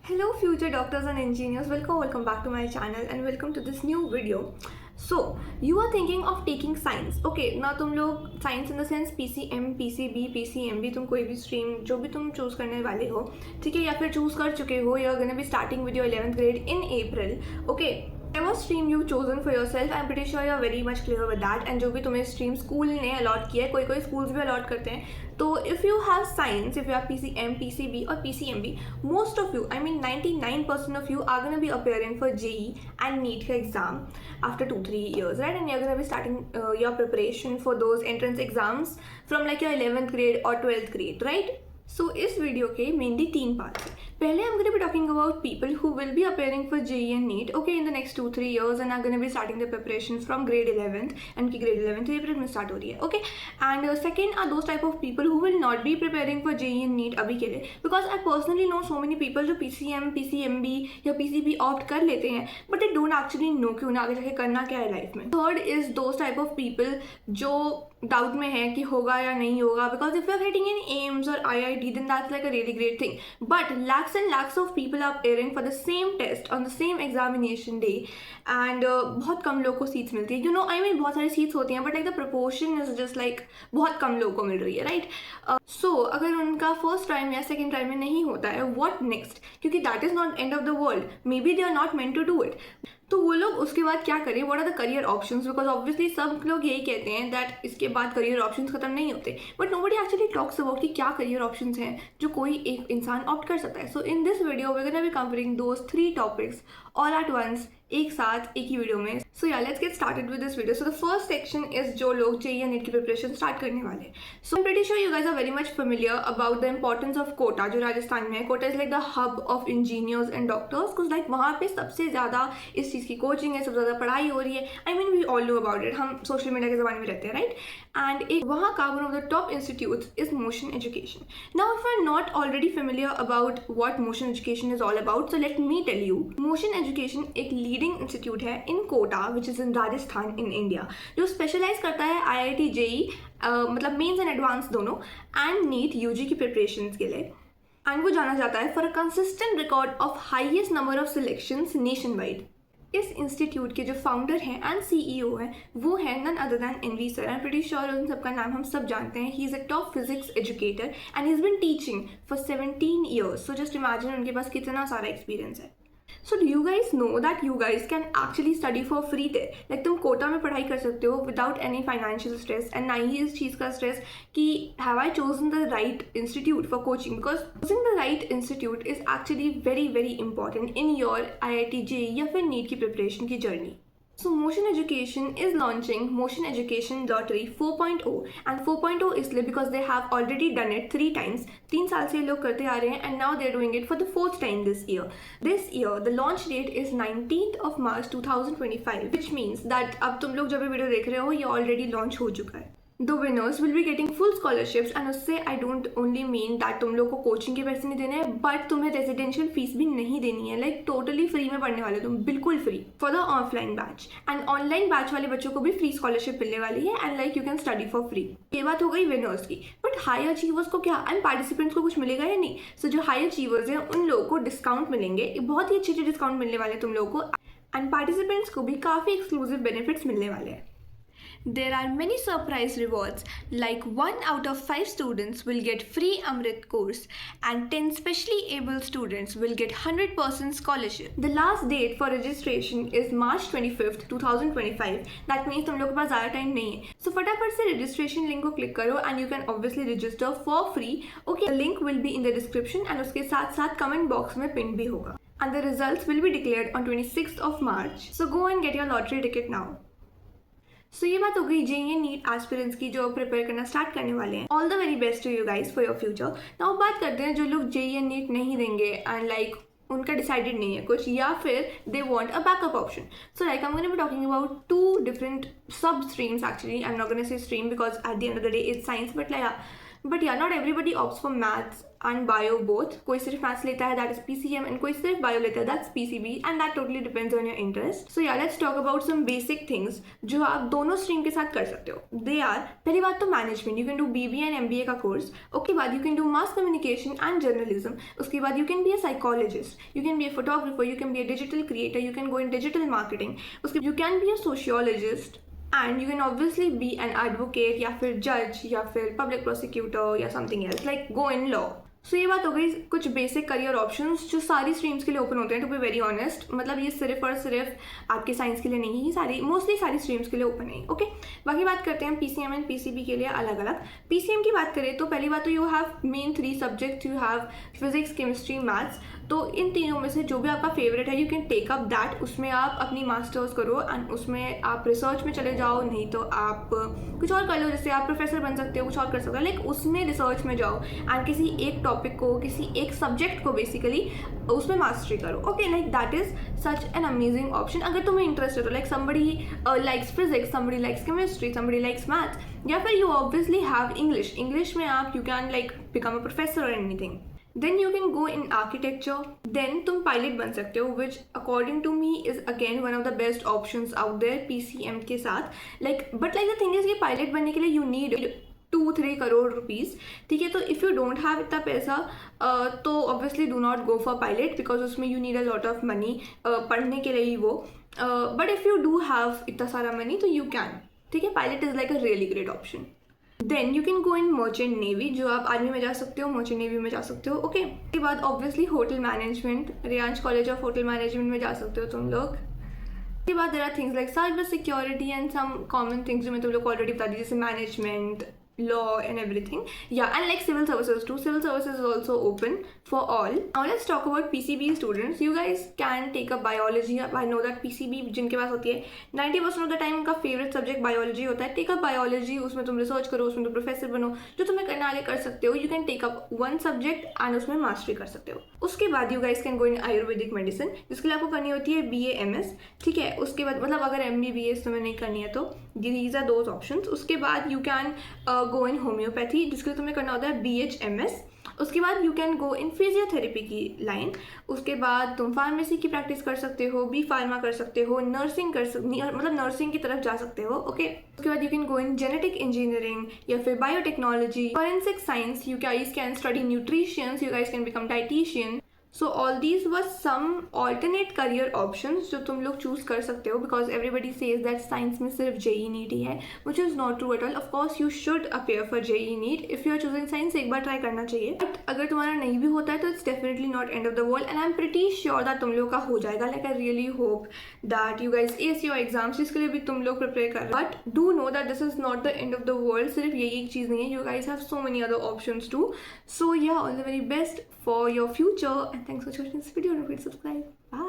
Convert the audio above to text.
Hello future doctors and engineers, welcome back to my channel and welcome to this new video. So you are thinking of taking science, okay? ना तुम लोग science in the sense PCM, PCB, PCMB, तुम कोई भी stream जो भी तुम choose करने वाले हो, ठीक है, या फिर choose कर चुके हो, you're gonna be starting with your 11th grade in April, okay? Whatever stream you've chosen for yourself, I'm pretty sure you're very much clear with that. And जो भी तुम्हें stream school ने allot किया है, कोई schools भी allot करते हैं. तो if you have science, if you have PCM, PCB or PCMB, most of you, I mean 99% of you are gonna be appearing for JEE and NEET का exam after 2-3 years, right? And you're gonna be starting your preparation for those entrance exams from like your 11th grade or 12th grade, right? So इस video के mainly 3 parts हैं. पहले I'm going to be talking about people who will be appearing for JEE and NEET, okay, in the next 2-3 years and are going to be starting their preparations from grade 11th and की grade 11th April में start हो रही है, okay. And second are those type of people who will not be preparing for JEE and NEET अभी के लिए, because I personally know so many people जो PCM, PCMB या PCB opt कर लेते हैं but they don't actually know कि उन्हें आगे जाके करना क्या है लाइफ में. Third is those type of people जो डाउट में है कि होगा या नहीं होगा, because if you are getting in AIIMS और IIT then that's like a really great thing, but lakhs and lakhs of people are appearing for the same test on the same examination day and बहुत कम लोग को seats मिलती है, I mean बहुत सारी seats होती हैं but like the proportion is just like बहुत कम लोगों को मिल रही है, राइट. सो अगर उनका फर्स्ट टाइम या सेकेंड टाइम में नहीं होता है, व्हाट नेक्स्ट, क्योंकि that is not end of the world, maybe they are not meant to do it. तो वो लोग उसके बाद क्या करें, what are the career options, because obviously सब लोग यही कहते हैं दैट इसके बाद करियर ऑप्शंस खत्म नहीं होते, but nobody actually talks about कि क्या करियर ऑप्शंस हैं जो कोई एक इंसान ऑप्ट कर सकता है. So in this video we are gonna be covering those 3 topics all at once, एक साथ एक ही वीडियो में. So yeah let's get started with this video. So the first section is जो लोग JEE NEET की प्रिपरेशन स्टार्ट करने वाले. So I am pretty sure you guys are very much familiar about the importance of Kota, जो राजस्थान में है. Kota is like the hub of engineers and doctors, because like वहाँ पे सबसे ज़्यादा इस चीज़ की कोचिंग है, सबसे ज़्यादा पढ़ाई हो रही है. I mean we all know about it, हम सोशल मीडिया के ज़माने में रहते हैं, राइट. एंड एक वहाँ का one of the top institutes is Motion education. Now if you are not already familiar about what Motion education is all about, so let me tell you. Motion education एक leading institute है in Kota which is in Rajasthan in India, जो specialize करता है IIT JEE मतलब mains and advance दोनों and NEET UG की preparations के लिए. एंड वो जाना जाता है for a consistent record of highest number of selections nationwide. इस इंस्टीट्यूट के जो फाउंडर हैं एंड CEO हैं वो हैं none other than NV sir. I am pretty sure उन सबका नाम हम सब जानते हैं. He is a top physics educator and he is been teaching for 17 years. So just imagine उनके पास कितना सारा एक्सपीरियंस है. So do you guys know that you guys can actually study for free there? Like तुम कोटा में पढ़ाई कर सकते हो without any financial stress and ना ही इस चीज़ का stress कि have I chosen the right institute for coaching, because choosing the right institute is actually very very important in your IIT JEE या फिर NEET की preparation की journey. So Motion Education is launching Motion Education Lottery 4.0 and 4.0 इसलिए because they have already done it 3 times. 3 साल से ये लोग करते आ रहे हैं and now they're doing it for the 4th time this year. This year the launch date is 19th of March 2025, which means that अब तुम लोग जब ये वीडियो देख रहे हो ये already launch हो चुका है. The winners will be getting full scholarships and उससे I don't only mean that तुम लोग को कोचिंग के पैसे नहीं देने हैं but तुम्हें रेजिडेंशियल फीस भी नहीं देनी है. लाइक टोटली फ्री में पढ़ने वाले तुम, बिल्कुल free for the offline batch. And online batch वाले बच्चों को भी फ्री स्कॉलरशिप मिलने वाली है and like you can study for free. ये बात हो गई विनर्स की. बट हाई अचीवर्स को क्या एंड पार्टिसिपेंट्स को कुछ मिलेगा या नहीं? सो जो हाई अचीवर्स हैं उन लोगों को डिस्काउंट मिलेंगे, बहुत ही अच्छे अच्छे डिस्काउंट मिलने वाले तुम लोगों को. एंड पार्टिसिपेंट्स को भी काफ़ी एक्सक्लूसिव बेनिफिट्स मिलने वाले हैं. There are many surprise rewards, like 1 out of 5 students will get free Amrit course and 10 specially able students will get 100% scholarship. The last date for registration is March 25th, 2025. That means तुम लोग के पास ज़्यादा time नहीं है. So फटाफट से registration link को click करो and you can obviously register for free. Okay, the link will be in the description and उसके साथ साथ comment box में pin भी होगा. And the results will be declared on 26th of March. So go and get your lottery ticket now. सो ये बात हो गई JEE NEET एस्पिरेंट्स की जो प्रिपेयर करना स्टार्ट करने वाले हैं. All the very best to you guys for your future. Now बात करते हैं जो लोग JEE NEET नहीं देंगे एंड लाइक उनका डिसाइडेड नहीं है कुछ, या फिर they want a backup option. So like I am gonna be talking about 2 different sub streams. Actually I am not gonna say stream because at the end of the day it's science, but like but yeah not everybody opts for maths and bio both. कोई सिर्फ maths लेता है, that is PCM, and कोई सिर्फ bio लेता है, that's PCB, and that totally depends on your interest. So yeah let's talk about some basic things जो आप दोनों स्ट्रीम के साथ कर सकते हो. दे आर, पहली बात तो management, you can do BBA and MBA का कोर्स. उसके बाद you can do mass communication and journalism. उसके बाद you can be a psychologist, you can be a photographer, you can be a digital creator, you can go in digital marketing. उसके you can be a sociologist and you can obviously be an advocate या फिर जज या फिर public prosecutor या something else, like go in law. So ये बात हो गई कुछ बेसिक करियर ऑप्शंस जो सारी स्ट्रीम्स के लिए ओपन होते हैं. टू बी वेरी ऑनेस्ट, मतलब ये सिर्फ और सिर्फ आपके साइंस के लिए नहीं है, सारी मोस्टली सारी स्ट्रीम्स के लिए ओपन है. ओके, बाकी बात करते हैं PCM एंड PCB के लिए अलग अलग. PCM की बात करें तो पहली बात तो you have main 3 subjects, you have physics, chemistry, maths. तो इन तीनों में से जो भी आपका फेवरेट है you can take up that. उसमें आप अपनी मास्टर्स करो एंड उसमें आप रिसर्च में चले जाओ, नहीं तो आप कुछ और कर लो, जैसे आप प्रोफेसर बन सकते हो, कुछ और कर सकते हो. लाइक उसमें रिसर्च में जाओ एंड किसी एक टॉपिक को, किसी एक सब्जेक्ट को बेसिकली उसमें मास्टरी करो. Okay, like that is such an amazing option अगर तुम्हें इंटरेस्टेड हो. Like somebody likes physics, somebody likes chemistry, somebody likes maths, या फिर यू ऑब्वियसली हैव इंग्लिश में आप you can like become a professor और anything. Then you can go in architecture. Then तुम pilot बन सकते हो, which according to me is again one of the best options out there PCM के साथ. But the thing is कि pilot बनने के लिए you need 2-3 करोड़ रुपीज़. ठीक है, तो इफ़ यू डोंट हैव इतना पैसा तो obviously do not go for pilot because उसमें you need a lot of money पढ़ने के लिए ही वो. But if you do have इतना सारा मनी तो यू कैन. ठीक है, pilot is like a really great option. Then you can go in merchant navy, जो आप आर्मी में जा सकते हो, मर्चेंट नेवी में जा सकते हो. ओके, उसके बाद obviously hotel management, Riyansh college of hotel management में जा सकते हो तुम लोग. उसके बाद there are things like cyber security and some common things जो मैं तुम लोग को ऑलरेडी बता दी, जैसे management, law and everything. Yeah, and like civil services too. Civil services is also open for all. Now let's talk about PCB students. You guys can take up biology. I know that PCB जिनके पास होती है 90% of the time उनका favorite subject biology होता है. Take up biology, उसमें तुम research करो, उसमें तुम professor बनो, जो तुम्हें करना आगे कर सकते हो. You can take up one subject and उसमें mastery कर सकते हो. उसके बाद you guys can go in Ayurvedic medicine, जिसके लिए आपको करनी होती है BA MS. ठीक है, उसके बाद मतलब अगर MBBS तुम्हें नहीं करनी है तो these are those options. उसके बाद you can go in homeopathy, जिसके लिए तुम्हें करना होता है BHMS. उसके बाद you can go in physiotherapy की लाइन. उसके बाद तुम फार्मेसी की प्रैक्टिस कर सकते हो, बी फार्मा कर सकते हो, नर्सिंग कर मतलब नर्सिंग की तरफ जा सकते हो. ओके, उसके बाद you can go in genetic engineering या फिर biotechnology, forensic science. You guys can study nutritions, you guys can become dietician. So all these were some alternate career options जो तुम लोग चूज कर सकते हो, because everybody says that science में सिर्फ JEE नीट ही है, which is not true at all. Of course you should appear for JEE NEET if you are choosing science. एक बार ट्राई करना चाहिए, बट अगर तुम्हारा नहीं भी होता है तो it's definitely not end of the world, and I am pretty sure that तुम लोग का हो जाएगा. Like I really hope that you guys ace your exams, जिसके लिए भी तुम लोग प्रिपेयर कर रहे हो. But do know that this is not the end of the world. सिर्फ यही एक चीज़ नहीं है, you guys have so many other options too. So yeah, all the very best for your future, and thanks for watching this video. Don't forget to subscribe. Bye.